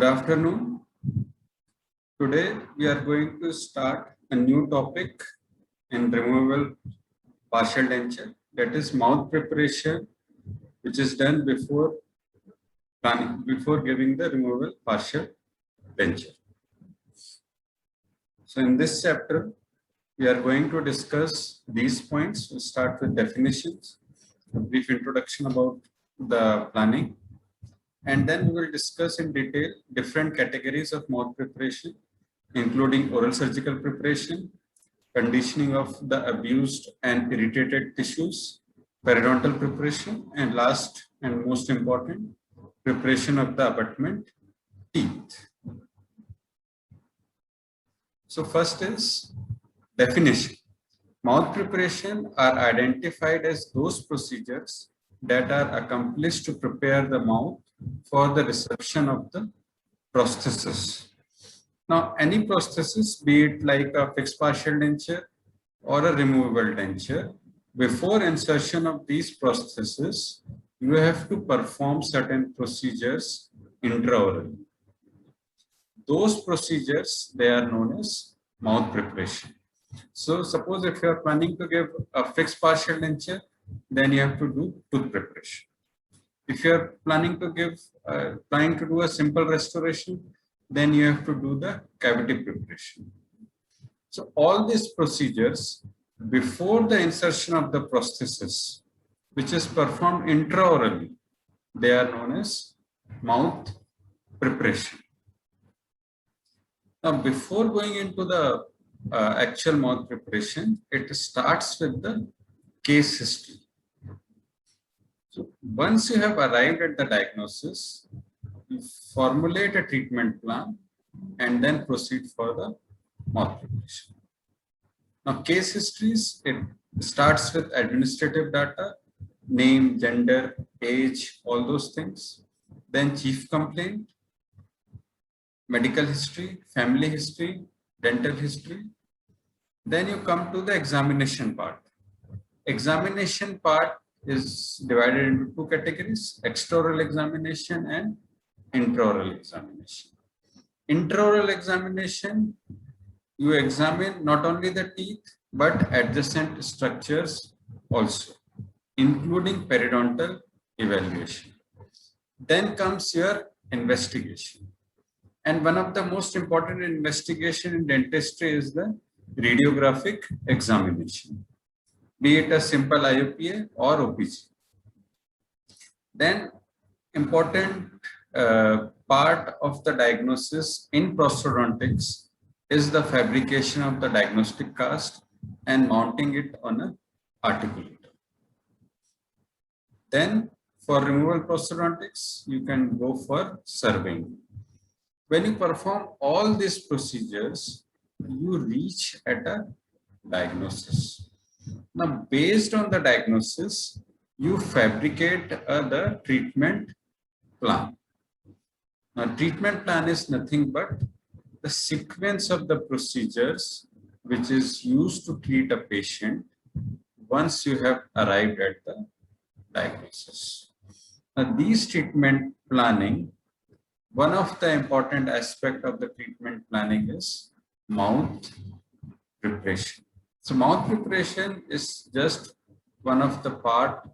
Good afternoon. Today we are going to start a new topic in removable partial denture, that is mouth preparation, which is done before planning, before giving the removable partial denture. So in this chapter, we are going to discuss these points. We'll start with definitions, a brief introduction about the planning, and then we will discuss in detail different categories of mouth preparation, including oral surgical preparation, conditioning of the abused and irritated tissues, periodontal preparation, and last and most important, preparation of the abutment teeth. So first is definition. Mouth preparation are identified as those procedures that are accomplished to prepare the mouth for the reception of the prosthesis. Now, any prosthesis, be it like a fixed partial denture or a removable denture, before insertion of these prostheses, you have to perform certain procedures intraorally. Those procedures, they are known as mouth preparation. So suppose if you are planning to give a fixed partial denture, then you have to do tooth preparation. If you are planning to do a simple restoration, then you have to do the cavity preparation. So all these procedures before the insertion of the prosthesis, which is performed intraorally, they are known as mouth preparation. Now, before going into the actual mouth preparation, it starts with the case history. So once you have arrived at the diagnosis, you formulate a treatment plan and then proceed for the mouth preparation. Now, case histories, it starts with administrative data, name, gender, age, all those things. Then chief complaint, medical history, family history, dental history. Then you come to the examination part. Examination part is divided into two categories: extraoral examination and intraoral examination. Intraoral examination, you examine not only the teeth but adjacent structures also, including periodontal evaluation. Then comes your investigation. And one of the most important investigation in dentistry is the radiographic examination, be it a simple IOPA or OPG. Then important part of the diagnosis in prosthodontics is the fabrication of the diagnostic cast and mounting it on an articulator. Then for removal prosthodontics, you can go for surveying. When you perform all these procedures, you reach at a diagnosis. Now, based on the diagnosis, you fabricate the treatment plan. Now, treatment plan is nothing but the sequence of the procedures which is used to treat a patient once you have arrived at the diagnosis. Now, these treatment planning, one of the important aspect of the treatment planning is mouth preparation. So mouth preparation is just one of the part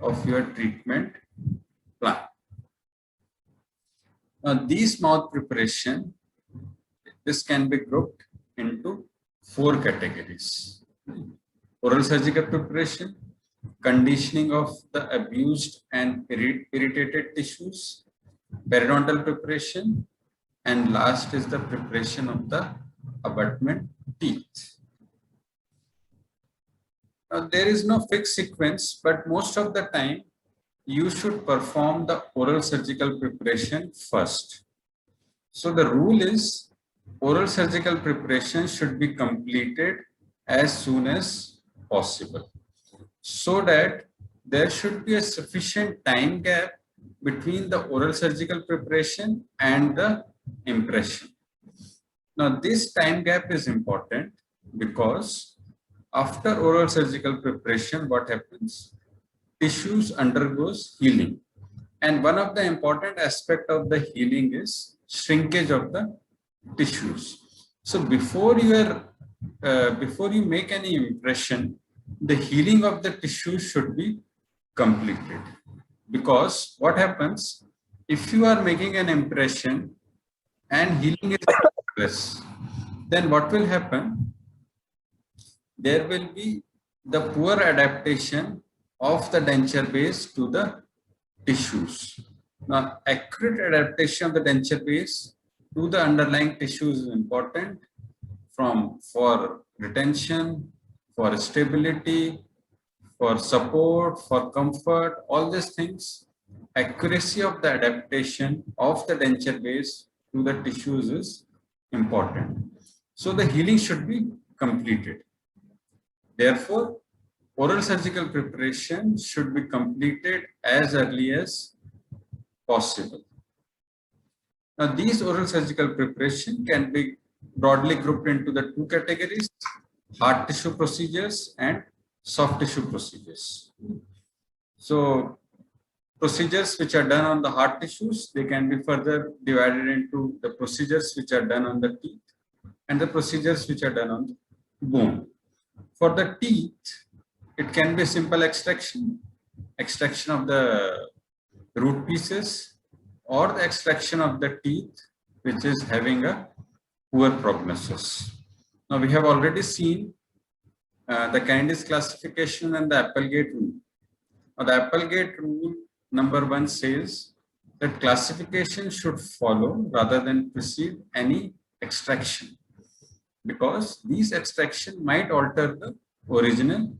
of your treatment plan. Now, these mouth preparation, this can be grouped into four categories: oral surgical preparation, conditioning of the abused and irritated tissues, periodontal preparation, and last is the preparation of the abutment teeth. Now, there is no fixed sequence, but most of the time you should perform the oral surgical preparation first. So the rule is oral surgical preparation should be completed as soon as possible, so that there should be a sufficient time gap between the oral surgical preparation and the impression. Now, this time gap is important because after oral surgical preparation, what happens? Tissues undergoes healing. And one of the important aspect of the healing is shrinkage of the tissues. So before you make any impression, the healing of the tissue should be completed. Because what happens if you are making an impression and healing is in progress, then what will happen? There will be the poor adaptation of the denture base to the tissues. Now, accurate adaptation of the denture base to the underlying tissues is important for retention, for stability, for support, for comfort, all these things. Accuracy of the adaptation of the denture base to the tissues is important. So the healing should be completed. Therefore, oral surgical preparation should be completed as early as possible. Now, these oral surgical preparation can be broadly grouped into the two categories: hard tissue procedures and soft tissue procedures. So, procedures which are done on the hard tissues, they can be further divided into the procedures which are done on the teeth and the procedures which are done on the bone. For the teeth, it can be simple extraction of the root pieces, or the extraction of the teeth which is having a poor prognosis. Now we have already seen the Candice classification and the Applegate rule. Now the Applegate rule number 1 says that classification should follow rather than precede any extraction, because these extraction might alter the original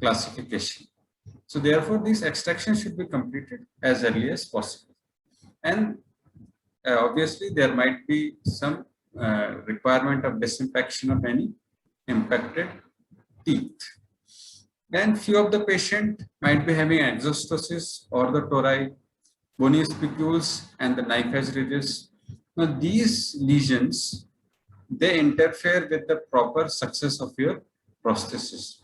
classification. So therefore, this extraction should be completed as early as possible. And obviously, there might be some requirement of disinfection of any impacted teeth. Then few of the patient might be having exostosis or the tori, bony spicules and the knife edge ridges. Now these lesions, they interfere with the proper success of your prosthesis,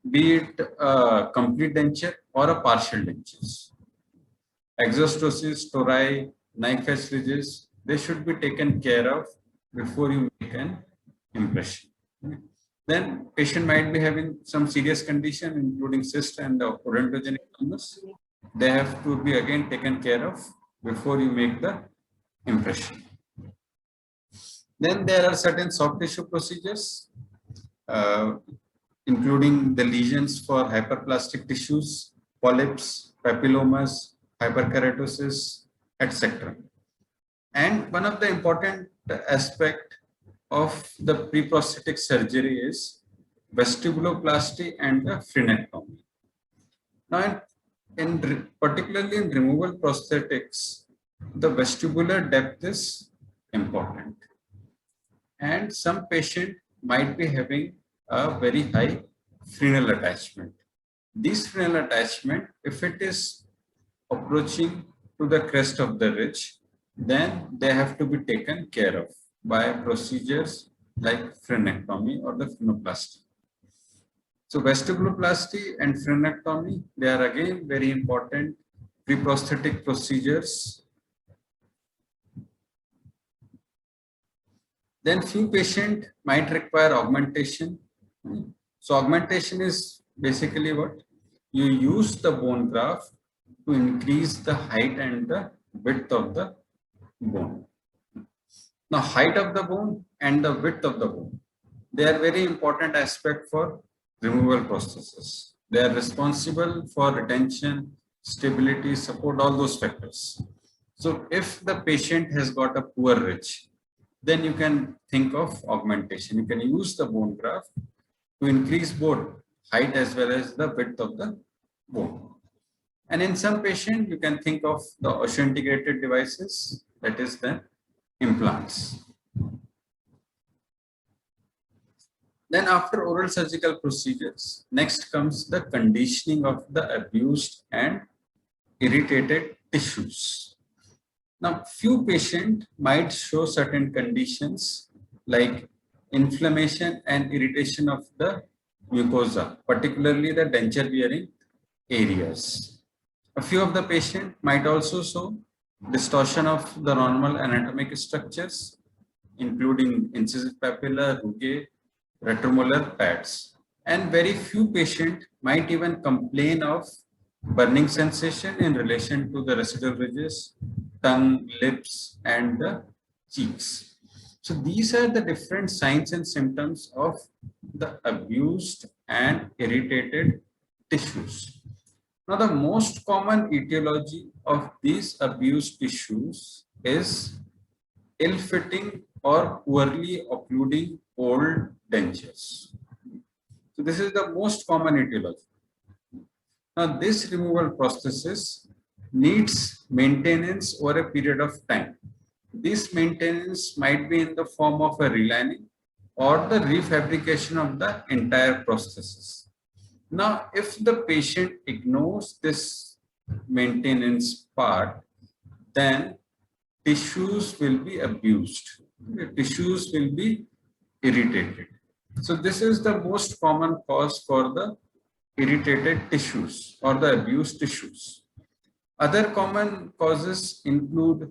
be it a complete denture or a partial dentures. Exostosis, tori, knife edge ridges, they should be taken care of before you make an impression. Then patient might be having some serious condition, including cyst and odontogenic illness. They have to be again taken care of before you make the impression. Then there are certain soft tissue procedures, including the lesions for hyperplastic tissues, polyps, papillomas, hyperkeratosis, etc. And one of the important aspect of the pre-prosthetic surgery is vestibuloplasty and the frenectomy. Now, particularly in removal prosthetics, the vestibular depth is important. And some patient might be having a very high frenal attachment. This frenal attachment, if it is approaching to the crest of the ridge, then they have to be taken care of by procedures like frenectomy or the frenoplasty. So vestibuloplasty and frenectomy, they are again very important pre-prosthetic procedures. Then few patient might require augmentation. So augmentation is basically what? You use the bone graft to increase the height and the width of the bone. Now, height of the bone and the width of the bone, they are very important aspect for removal prosthesis. They are responsible for retention, stability, support, all those factors. So if the patient has got a poor ridge, then you can think of augmentation. You can use the bone graft to increase both height as well as the width of the bone. And in some patient, you can think of the osseointegrated devices, that is the implants. Then after oral surgical procedures, next comes the conditioning of the abused and irritated tissues. Now, few patients might show certain conditions like inflammation and irritation of the mucosa, particularly the denture bearing areas. A few of the patients might also show distortion of the normal anatomic structures, including incisive papilla, rugae, retromolar pads. And very few patients might even complain of burning sensation in relation to the residual ridges, tongue, lips, and the cheeks. So these are the different signs and symptoms of the abused and irritated tissues. Now, the most common etiology of these abused tissues is ill-fitting or poorly occluding old dentures. So this is the most common etiology. Now, this removal processes needs maintenance over a period of time. This maintenance might be in the form of a relining or the refabrication of the entire prosthesis. Now, if the patient ignores this maintenance part, then tissues will be abused. The tissues will be irritated. So this is the most common cause for the irritated tissues or the abused tissues. Other common causes include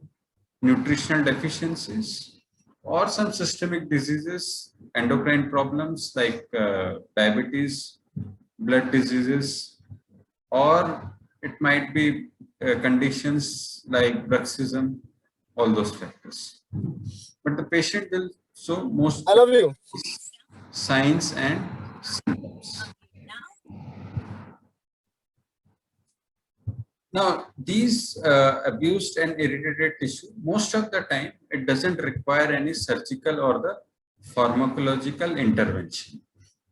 nutritional deficiencies or some systemic diseases, endocrine problems like diabetes, blood diseases, or it might be conditions like bruxism, all those factors. But the patient will show most I love you. signs and symptoms. Now, these abused and irritated tissue, most of the time, it doesn't require any surgical or the pharmacological intervention.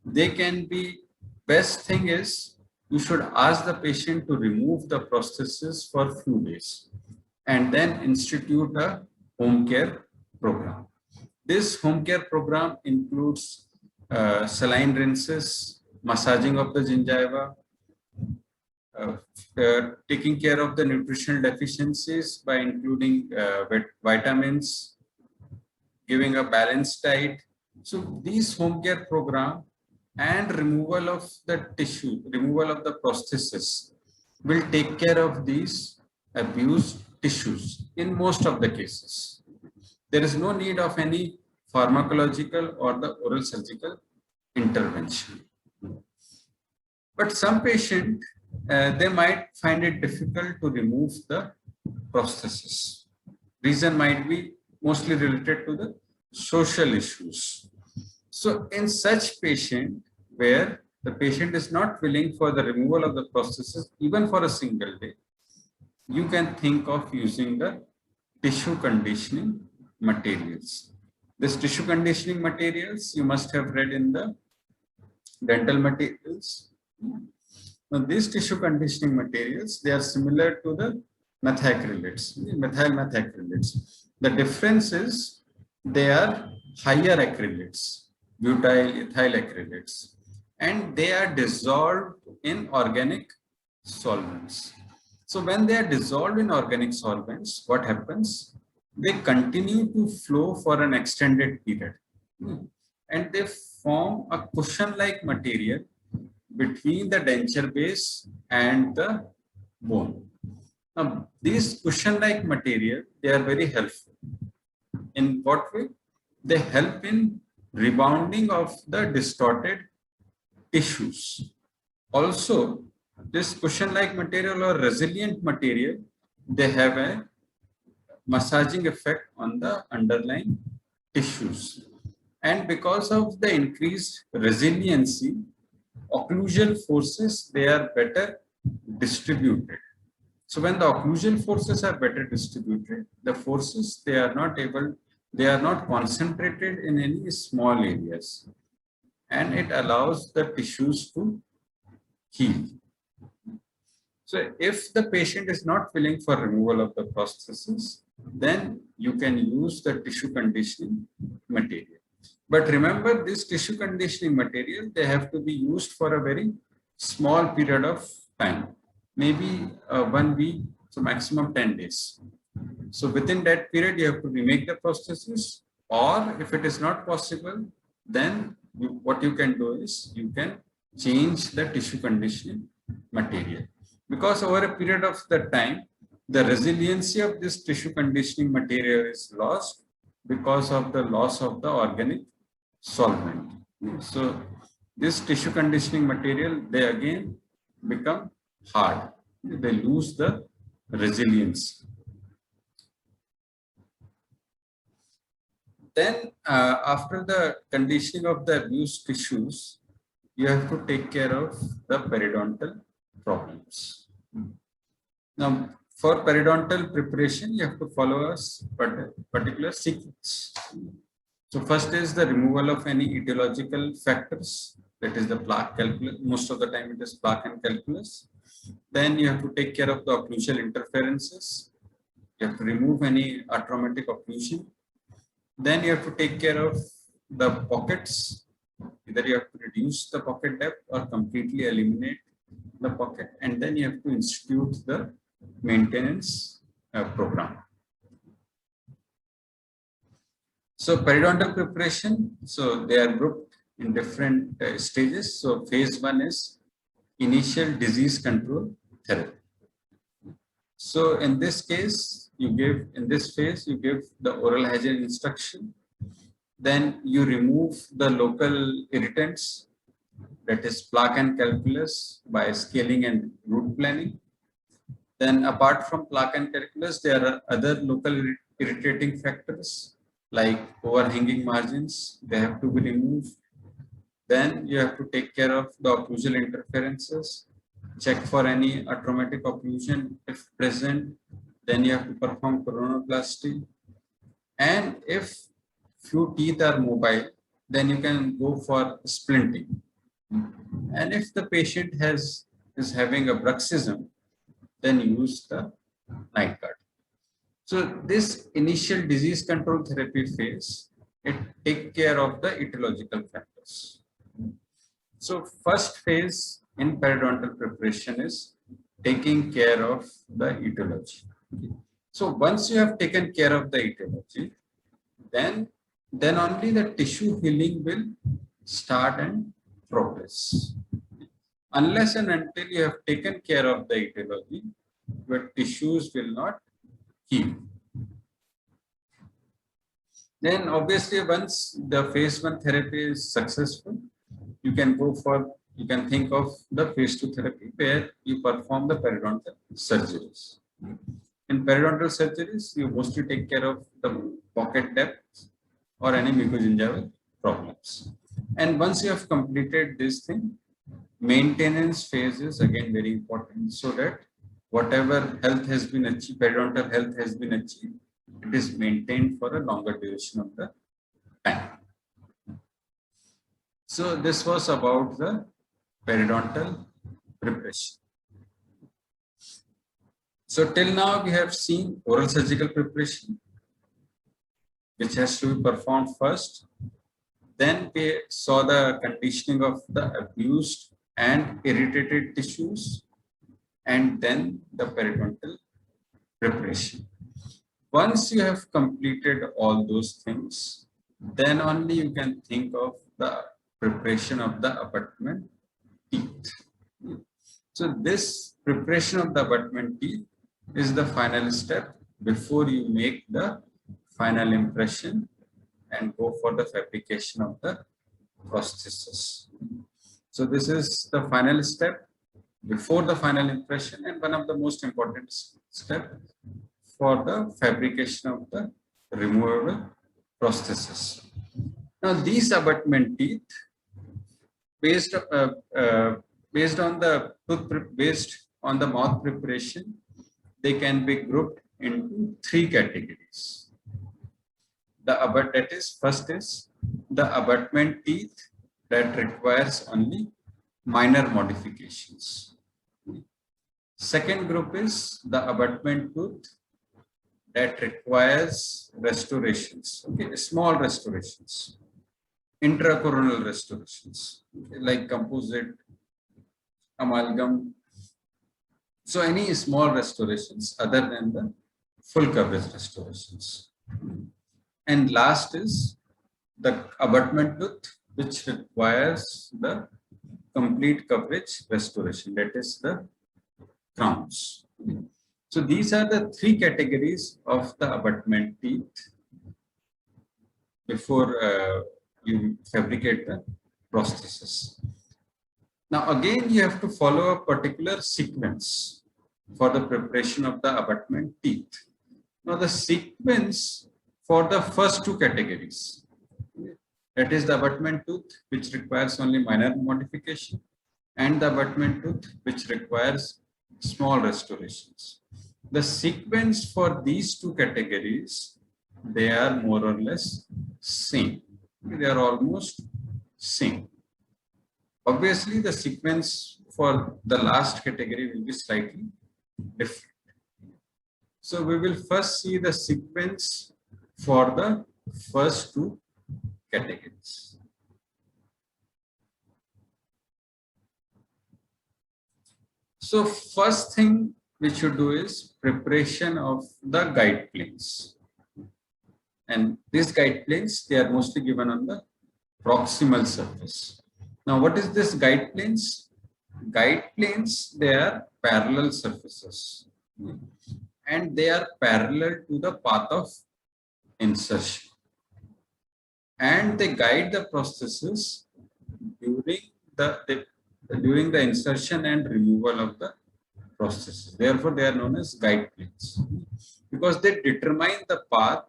They can be, best thing is, you should ask the patient to remove the prosthesis for a few days and then institute a home care program. This home care program includes saline rinses, massaging of the gingiva, taking care of the nutritional deficiencies by including vitamins, giving a balanced diet. So these home care program and removal of the tissue, removal of the prosthesis will take care of these abused tissues in most of the cases. There is no need of any pharmacological or the oral surgical intervention. But some patient, they might find it difficult to remove the prosthesis. Reason might be mostly related to the social issues. So in such patient where the patient is not willing for the removal of the prosthesis even for a single day, you can think of using the tissue conditioning materials. This tissue conditioning materials you must have read in the dental materials. Now, these tissue conditioning materials, they are similar to the methacrylates, methyl methacrylates. The difference is they are higher acrylates, butyl ethyl acrylates, and they are dissolved in organic solvents. So when they are dissolved in organic solvents, what happens? They continue to flow for an extended period, and they form a cushion-like material between the denture base and the bone. Now, these cushion-like material, they are very helpful. In what way? They help in rebounding of the distorted tissues. Also, this cushion-like material or resilient material, they have a massaging effect on the underlying tissues. And because of the increased resiliency, occlusal forces, they are better distributed. So when the occlusal forces are better distributed, the forces, they are not concentrated in any small areas, and it allows the tissues to heal. So if the patient is not willing for removal of the prosthesis, then you can use the tissue conditioning material. But remember, this tissue conditioning material, they have to be used for a very small period of time, maybe 1 week, so maximum 10 days. So within that period, you have to remake the prosthesis, or if it is not possible, then what you can do is you can change the tissue conditioning material. Because over a period of the time, the resiliency of this tissue conditioning material is lost because of the loss of the organic solvent. So this tissue conditioning material, they again become hard. They lose the resilience. Then after the conditioning of the abused tissues, you have to take care of the periodontal problems. Now, for periodontal preparation, you have to follow a particular sequence. So first is the removal of any etiological factors, that is the plaque calculus. Most of the time it is plaque and calculus. Then you have to take care of the occlusal interferences. You have to remove any atraumatic occlusion. Then you have to take care of the pockets. Either you have to reduce the pocket depth or completely eliminate the pocket. And then you have to institute the maintenance program. So periodontal preparation, so they are grouped in different stages. So phase 1 is initial disease control therapy. So in this case, in this phase, you give the oral hygiene instruction. Then you remove the local irritants, that is plaque and calculus, by scaling and root planing. Then apart from plaque and calculus, there are other local irritating factors like overhanging margins, they have to be removed. Then you have to take care of the occlusal interferences, check for any atraumatic occlusion if present. Then you have to perform coronoplasty. And if few teeth are mobile, then you can go for splinting. And if the patient is having a bruxism, then use the night guard. So this initial disease control therapy phase, it takes care of the etiological factors. So first phase in periodontal preparation is taking care of the etiology. So once you have taken care of the etiology, then only the tissue healing will start and progress. Unless and until you have taken care of the etiology, your tissues will not heal. Then obviously once the phase 1 therapy is successful, you can think of the phase 2 therapy where you perform the periodontal surgeries. In periodontal surgeries, you mostly take care of the pocket depth or any mucogingival problems. And once you have completed this thing, maintenance phase is again very important, so that whatever health has been achieved, periodontal health has been achieved, it is maintained for a longer duration of the time. So this was about the periodontal preparation. So till now we have seen oral surgical preparation, which has to be performed first. Then we saw the conditioning of the abused and irritated tissues, and then the periodontal preparation. Once you have completed all those things, then only you can think of the preparation of the abutment teeth. So this preparation of the abutment teeth is the final step before you make the final impression and go for the fabrication of the prosthesis. So this is the final step before the final impression, and one of the most important steps for the fabrication of the removable prosthesis. Now these abutment teeth, based on the mouth preparation, they can be grouped into 3 categories. First is the abutment teeth that requires only minor modifications. Second group is the abutment tooth that requires restorations, small restorations, intracoronal restorations, like composite, amalgam. So any small restorations other than the full coverage restorations. And last is the abutment tooth, which requires the complete coverage restoration, that is the crowns. So these are the three categories of the abutment teeth before you fabricate the prosthesis. Now again, you have to follow a particular sequence for the preparation of the abutment teeth. Now the sequence for the first two categories, that is the abutment tooth which requires only minor modification, and the abutment tooth which requires small restorations. The sequence for these two categories, they are more or less same. They are almost same. Obviously, the sequence for the last category will be slightly different. So we will first see the sequence for the first two categories. So first thing which you do is preparation of the guide planes. And these guide planes, they are mostly given on the proximal surface. Now, what is this guide planes? Guide planes, they are parallel surfaces. And they are parallel to the path of insertion. And they guide the prosthesis during the insertion and removal of the prosthesis. Therefore, they are known as guide planes because they determine the path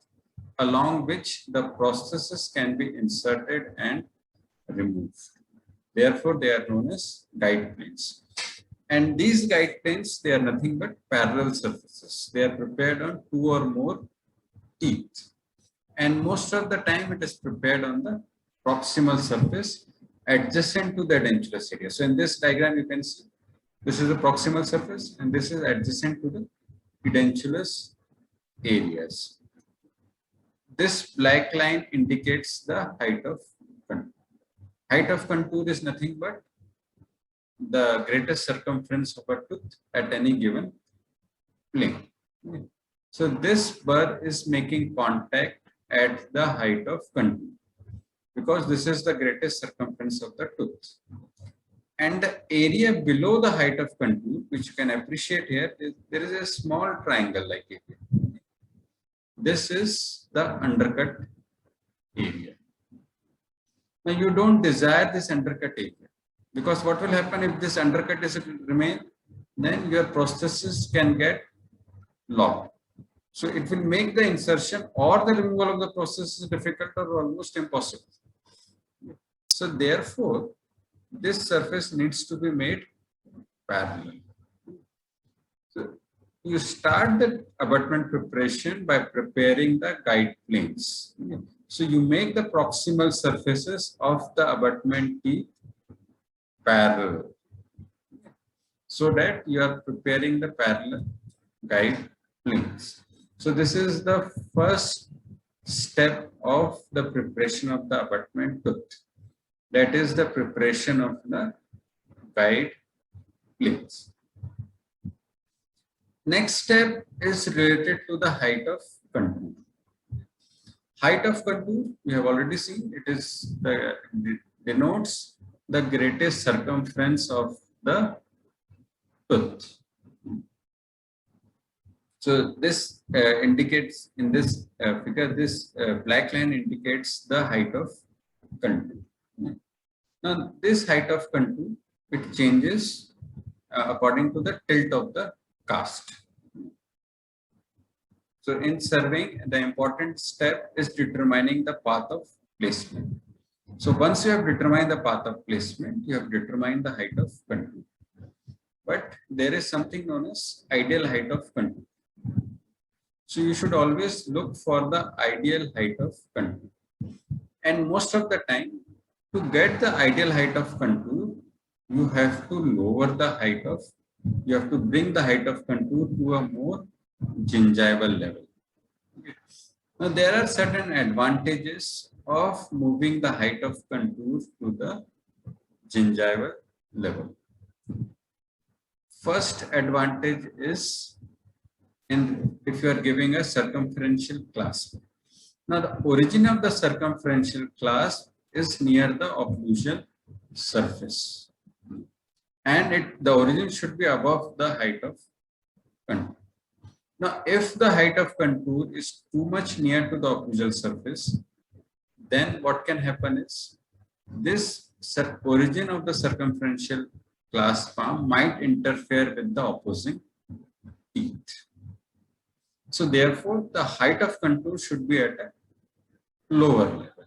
along which the prosthesis can be inserted and removed. Therefore, they are known as guide planes. And these guide planes, they are nothing but parallel surfaces. They are prepared on two or more teeth. And most of the time it is prepared on the proximal surface adjacent to the edentulous area. So in this diagram, you can see this is the proximal surface and this is adjacent to the edentulous areas. This black line indicates the height of contour. Height of contour is nothing but the greatest circumference of a tooth at any given plane. So this burr is making contact at the height of contour because this is the greatest circumference of the tooth. And the area below the height of contour, which you can appreciate here, there is a small triangle like it. This is the undercut area. Now you don't desire this undercut area because what will happen if this undercut is to remain, then your prosthesis can get locked. So it will make the insertion or the removal of the prosthesis difficult or almost impossible. So therefore, this surface needs to be made parallel. So you start the abutment preparation by preparing the guide planes. So you make the proximal surfaces of the abutment teeth parallel so that you are preparing the parallel guide planes. So this is the first step of the preparation of the abutment tooth. That is the preparation of the guide planes. Next step is related to the height of contour. Height of contour, we have already seen, it is denotes the greatest circumference of the tooth. So this indicates in this figure, this black line indicates the height of contour. Now this height of contour, it changes according to the tilt of the cast. So in surveying, the important step is determining the path of placement. So once you have determined the path of placement, you have determined the height of contour. But there is something known as ideal height of contour. So you should always look for the ideal height of contour. And most of the time, to get the ideal height of contour, you have to lower the height of, you have to bring the height of contour to a more gingival level. Now there are certain advantages of moving the height of contour to the gingival level. First advantage is if you are giving a circumferential clasp. Now the origin of the circumferential clasp is near the occlusal surface, and the origin should be above the height of contour. Now, if the height of contour is too much near to the occlusal surface, then what can happen is this origin of the circumferential clasp arm might interfere with the opposing teeth. So therefore, the height of contour should be at a lower level.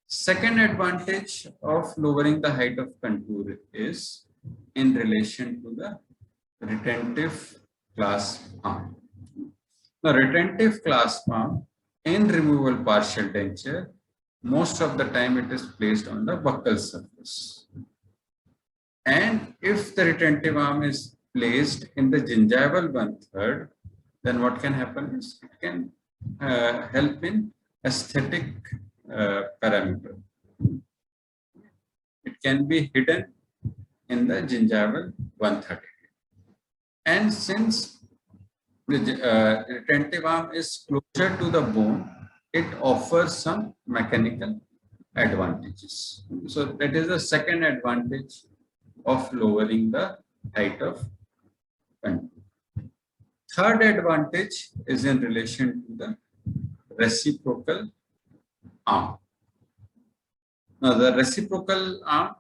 Second advantage of lowering the height of contour is in relation to the retentive clasp arm. The retentive clasp arm in removable partial denture, most of the time it is placed on the buccal surface. And if the retentive arm is placed in the gingival 1/3, then what can happen is it can help in aesthetic parameter. It can be hidden in the gingival 1/3. And since the retentive arm is closer to the bone, it offers some mechanical advantages. So that is the second advantage of lowering the height of contour. Third advantage is in relation to the reciprocal arm. Now the reciprocal arm,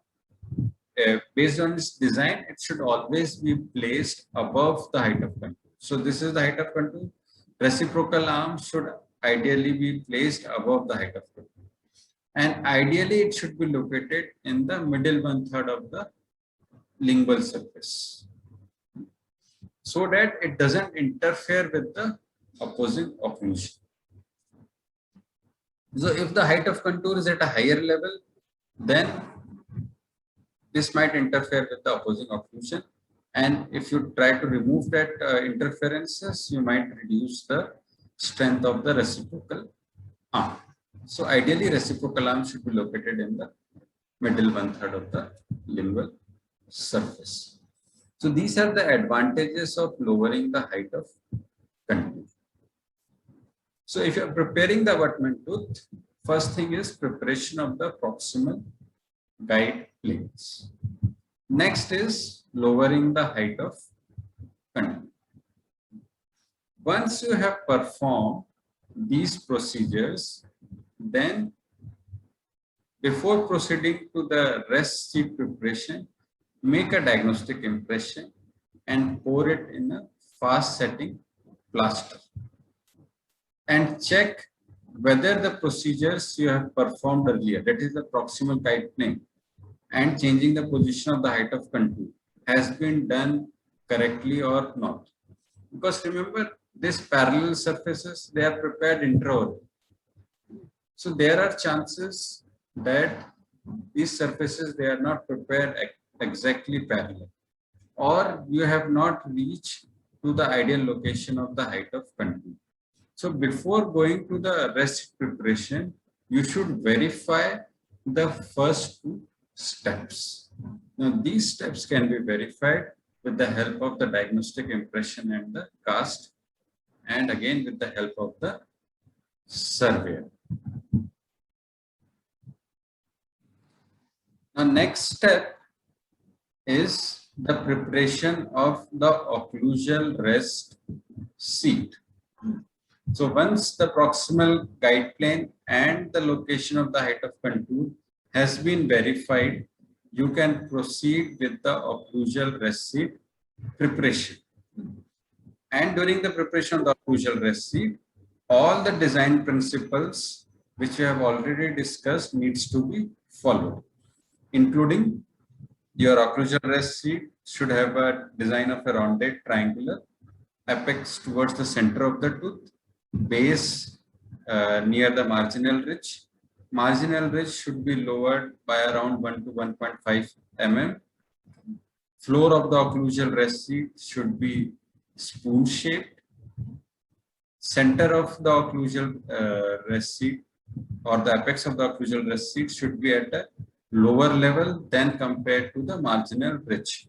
based on its design, it should always be placed above the height of contour. So this is the height of contour. Reciprocal arm should ideally be placed above the height of contour. And ideally it should be located in the middle 1/3 of the lingual surface, so that it doesn't interfere with the opposing occlusion. So if the height of contour is at a higher level, then this might interfere with the opposing occlusion. And if you try to remove that interferences, you might reduce the strength of the reciprocal arm. So ideally, reciprocal arm should be located in the middle 1/3 of the lingual surface. So these are the advantages of lowering the height of contour. So if you are preparing the abutment tooth, first thing is preparation of the proximal guide planes. Next is lowering the height of contour. Once you have performed these procedures, then before proceeding to the rest sheet preparation, make a diagnostic impression and pour it in a fast setting plaster. And check whether the procedures you have performed earlier, that is the proximal guide plane, and changing the position of the height of contour, has been done correctly or not. Because remember, these parallel surfaces, they are prepared intraoral. So there are chances that these surfaces, they are not prepared exactly parallel, or you have not reached to the ideal location of the height of contour. So before going to the rest preparation, you should verify the first two steps. Now these steps can be verified with the help of the diagnostic impression and the cast, and again with the help of the surveyor. The next step is the preparation of the occlusal rest sheet. So once the proximal guide plane and the location of the height of contour has been verified, you can proceed with the occlusal rest sheet preparation. And during the preparation of the occlusal rest sheet, all the design principles which we have already discussed needs to be followed, including your occlusal rest sheet should have a design of a rounded triangular, apex towards the center of the tooth, base near the marginal ridge. Marginal ridge should be lowered by around 1 to 1.5 mm. Floor of the occlusal rest sheet should be spoon shaped. Center of the occlusal rest sheet, or the apex of the occlusal rest sheet, should be at a lower level than compared to the marginal ridge.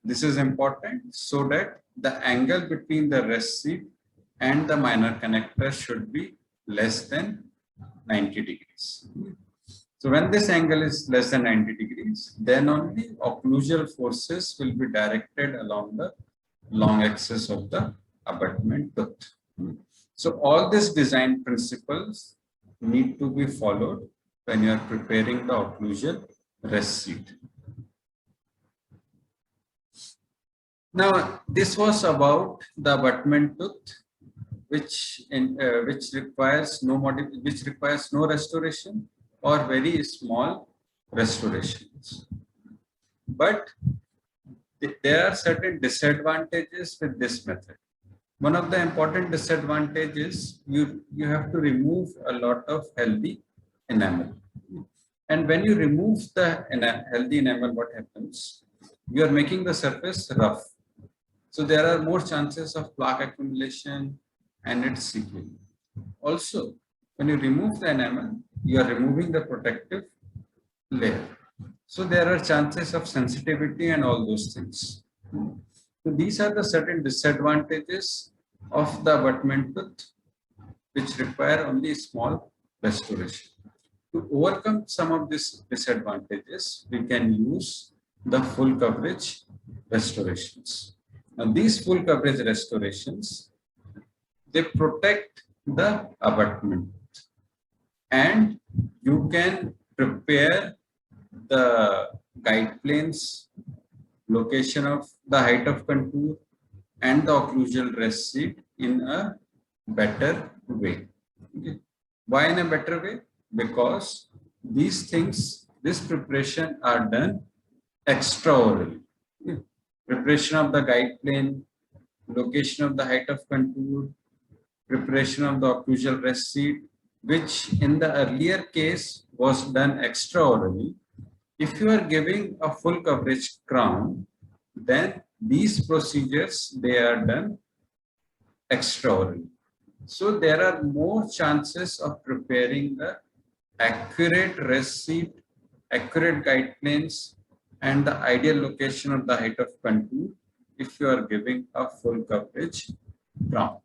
This is important so that the angle between the rest sheet and the minor connector should be less than 90 degrees. So when this angle is less than 90 degrees, then only occlusal forces will be directed along the long axis of the abutment tooth. So all these design principles need to be followed when you are preparing the occlusal rest sheet. Now, this was about the abutment tooth, which requires no restoration or very small restorations. But there are certain disadvantages with this method. One of the important disadvantages, you have to remove a lot of healthy enamel. And when you remove the healthy enamel, what happens? You are making the surface rough. So there are more chances of plaque accumulation and its sequelae. Also, when you remove the enamel, you are removing the protective layer. So there are chances of sensitivity and all those things. So these are the certain disadvantages of the abutment tooth, which require only small restoration. To overcome some of these disadvantages, we can use the full coverage restorations. Now, these full coverage restorations, they protect the abutment, and you can prepare the guide planes, location of the height of contour, and the occlusal rest sheet in a better way. Okay. Why in a better way? Because these things, this preparation are done extraorally. Okay. Preparation of the guide plane, location of the height of contour, preparation of the occlusal rest sheet, which in the earlier case was done extraordinarily. If you are giving a full coverage crown, then these procedures, they are done extraordinarily. So there are more chances of preparing the accurate rest sheet, accurate guide planes, and the ideal location of the height of contour if you are giving a full coverage crown.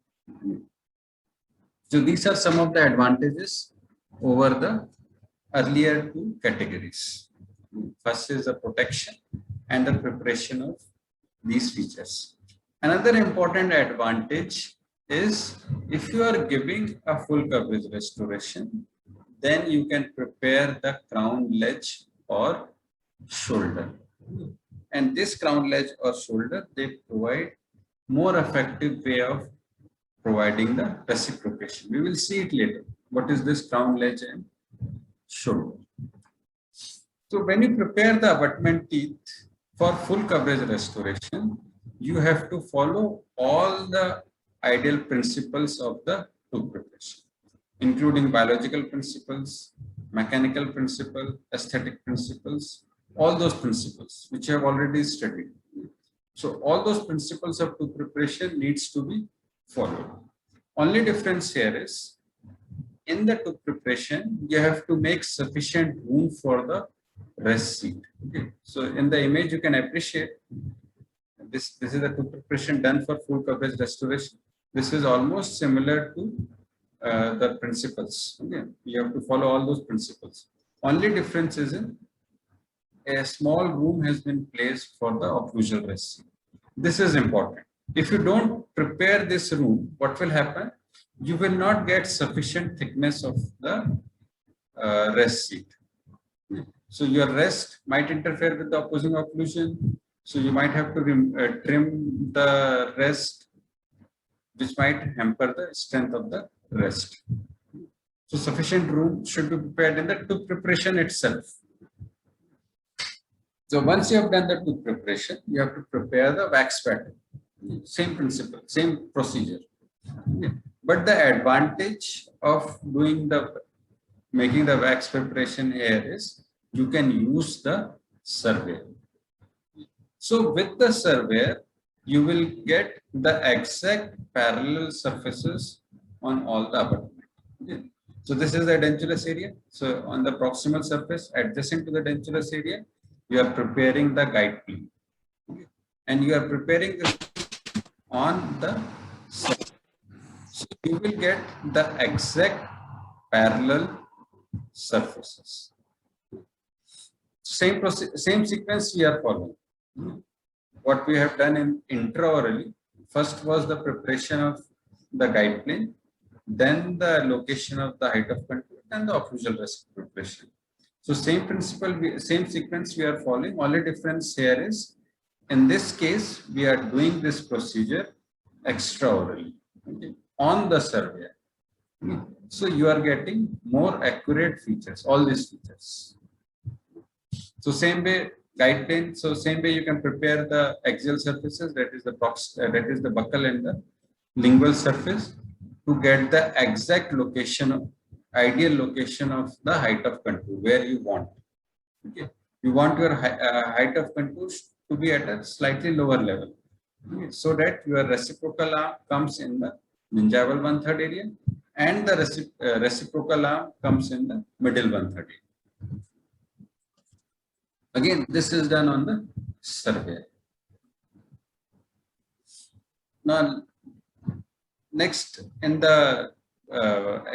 So these are some of the advantages over the earlier two categories. First is the protection and the preparation of these features. Another important advantage is if you are giving a full coverage restoration, then you can prepare the crown ledge or shoulder. And this crown ledge or shoulder, they provide more effective way of providing the reciprocation. We will see it later. What is this crown ledge and shoulder? So when you prepare the abutment teeth for full coverage restoration, you have to follow all the ideal principles of the tooth preparation, including biological principles, mechanical principle, aesthetic principles, all those principles which I have already studied. So all those principles of tooth preparation needs to be followed. Only difference here is in the tooth preparation, you have to make sufficient room for the rest sheet. Okay. So in the image, you can appreciate this is the tooth preparation done for full coverage restoration. This is almost similar to the principles. Okay. You have to follow all those principles. Only difference is in a small room has been placed for the occlusal rest sheet. This is important. If you don't prepare this room, what will happen? You will not get sufficient thickness of the rest sheet. So your rest might interfere with the opposing occlusion. So you might have to trim the rest, which might hamper the strength of the rest. So sufficient room should be prepared in the tooth preparation itself. So once you have done the tooth preparation, you have to prepare the wax pattern. Same principle, same procedure. But the advantage of making the wax preparation here is you can use the surveyor. So with the surveyor, you will get the exact parallel surfaces on all the abutment. Okay. So this is the edentulous area. So on the proximal surface adjacent to the edentulous area, you are preparing the guide plane. Okay. And you are preparing this on the surface. So you will get the exact parallel surfaces. Same sequence we are following. What we have done in intraorally, first was the preparation of the guide plane, then the location of the height of contour, and the occlusal rescue preparation. So same principle, same sequence we are following. Only difference here is, in this case, we are doing this procedure extraorally, okay, on the surveyor. Okay. So you are getting more accurate features, all these features. So same way, guide plane. So same way you can prepare the axial surfaces, that is the buccal and the lingual surface, to get the exact location of ideal location of the height of contour where you want. Okay. You want your height of contour to be at a slightly lower level, okay, so that your reciprocal arm comes in the gingival 1/3 area and the reciprocal arm comes in the middle 1/3 area. Again, this is done on the survey. Now, next in the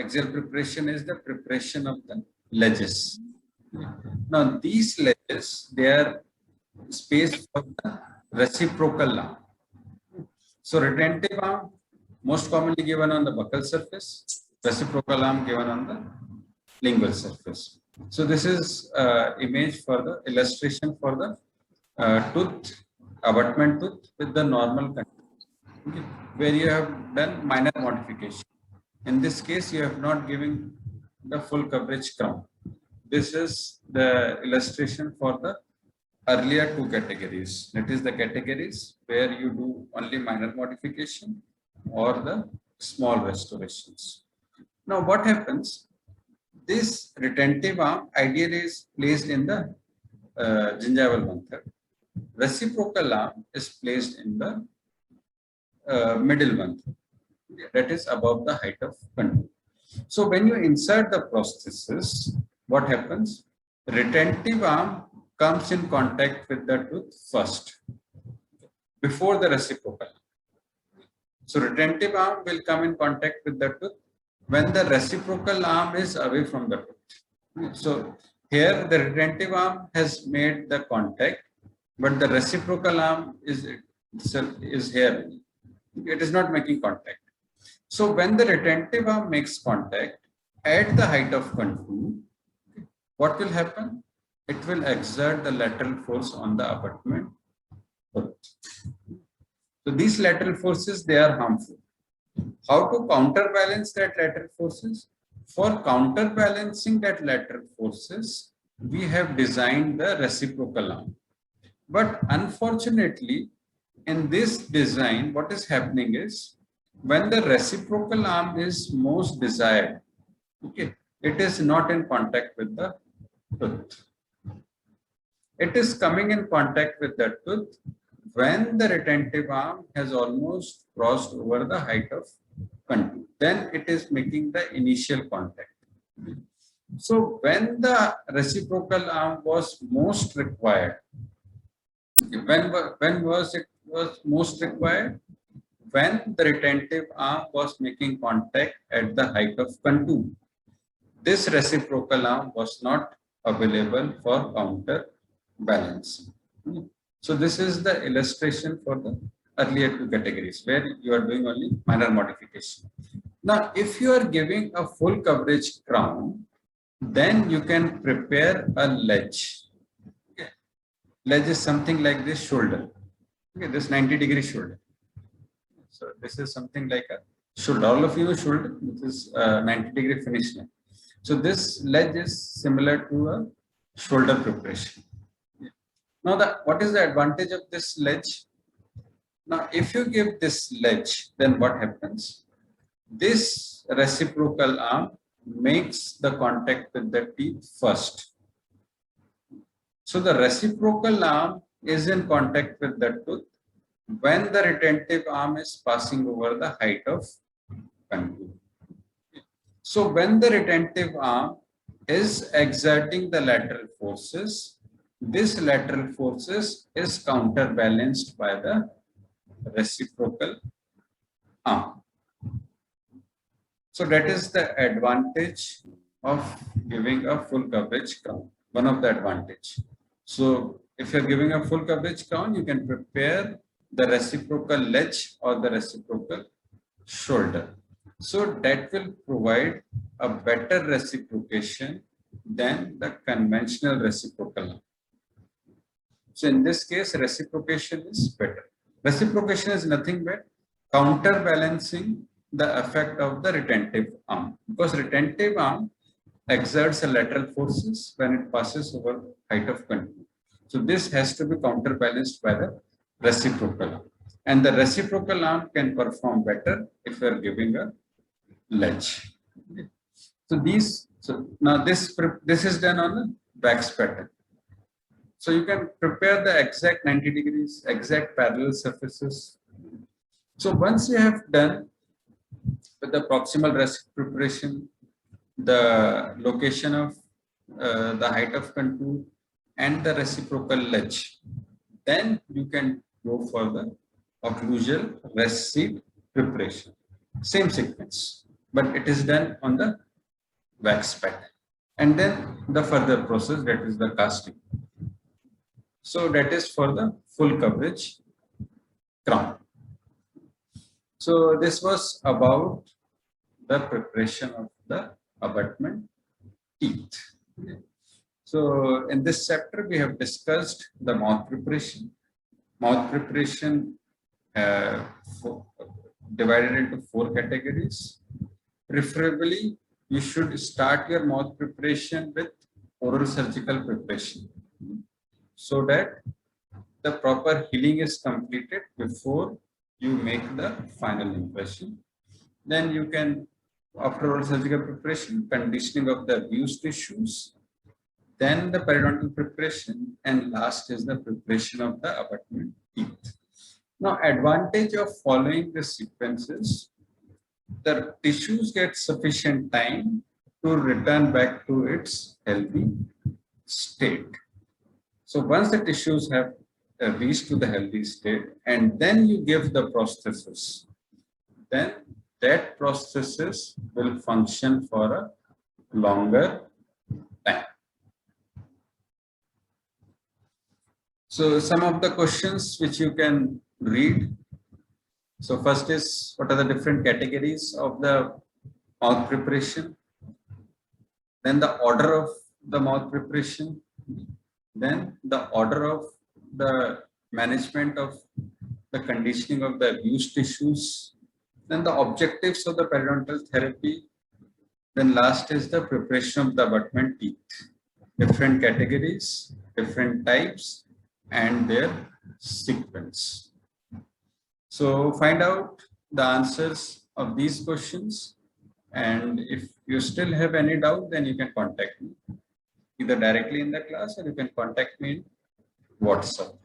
axial preparation is the preparation of the ledges. Now, these ledges, they are spaced for the reciprocal arm. So, retentive arm most commonly given on the buccal surface, reciprocal arm given on the lingual surface. So, this is image for the illustration for the tooth, abutment tooth with the normal contour, okay, where you have done minor modification. In this case, you have not given the full coverage crown. This is the illustration for the earlier two categories. That is the categories where you do only minor modification or the small restorations. Now, what happens? This retentive arm ideally is placed in the gingival 1/3. Reciprocal arm is placed in the middle 1/3. That is above the height of contour. So when you insert the prosthesis, what happens? Retentive arm comes in contact with the tooth first, before the reciprocal. So retentive arm will come in contact with the tooth when the reciprocal arm is away from the tooth. So here the retentive arm has made the contact, but the reciprocal arm is here. It is not making contact. So when the retentive arm makes contact at the height of contour, what will happen? It will exert the lateral force on the abutment. So these lateral forces, they are harmful. How to counterbalance that lateral forces? For counterbalancing that lateral forces, we have designed the reciprocal arm. But unfortunately, in this design, what is happening is, when the reciprocal arm is most desired, okay, it is not in contact with the tooth. It is coming in contact with the tooth when the retentive arm has almost crossed over the height of contour. Then it is making the initial contact. So when the reciprocal arm was most required, when was it most required? When the retentive arm was making contact at the height of contour. This reciprocal arm was not available for counterbalancing. So this is the illustration for the earlier two categories where you are doing only minor modification. Now, if you are giving a full coverage crown, then you can prepare a ledge. Okay. Ledge is something like this shoulder. Okay, this 90-degree shoulder. So this is something like a shoulder. All of you know shoulder. This is 90-degree finish line. So this ledge is similar to a shoulder preparation. Now, what is the advantage of this ledge? Now, if you give this ledge, then what happens? This reciprocal arm makes the contact with the teeth first. So the reciprocal arm is in contact with the tooth when the retentive arm is passing over the height of contour. So when the retentive arm is exerting the lateral forces, this lateral forces is counterbalanced by the reciprocal arm. So that is the advantage of giving a full coverage crown, one of the advantage. So if you're giving a full coverage crown, you can prepare the reciprocal ledge or the reciprocal shoulder. So that will provide a better reciprocation than the conventional reciprocal arm. So in this case, reciprocation is better. Reciprocation is nothing but counterbalancing the effect of the retentive arm, because retentive arm exerts a lateral forces when it passes over height of contour. So this has to be counterbalanced by the reciprocal arm, and the reciprocal arm can perform better if we are giving a ledge. So now this is done on the wax pattern. So you can prepare the exact 90 degrees, exact parallel surfaces. So once you have done with the proximal rest preparation, the location of the height of contour and the reciprocal ledge, then you can go for the occlusal rest seat preparation. Same sequence, but it is done on the wax pattern. And then the further process, that is the casting. So that is for the full coverage crown. So this was about the preparation of the abutment teeth. So in this chapter, we have discussed the mouth preparation. Mouth preparation divided into 4 categories. Preferably, you should start your mouth preparation with oral surgical preparation, so that the proper healing is completed before you make the final impression. Then you can, after oral surgical preparation, conditioning of the abused tissues, then the periodontal preparation, and last is the preparation of the abutment teeth. Now, advantage of following the sequences, the tissues get sufficient time to return back to its healthy state. So once the tissues have reached to the healthy state, and then you give the prosthesis, then that prosthesis will function for a longer time. So some of the questions which you can read. So first is, what are the different categories of the mouth preparation? Then the order of the mouth preparation. Then the order of the management of the conditioning of the abused tissues. Then the objectives of the periodontal therapy. Then last is the preparation of the abutment teeth. Different categories, different types, and their sequence. So find out the answers of these questions, and if you still have any doubt, then you can contact me either directly in the class, or you can contact me in WhatsApp.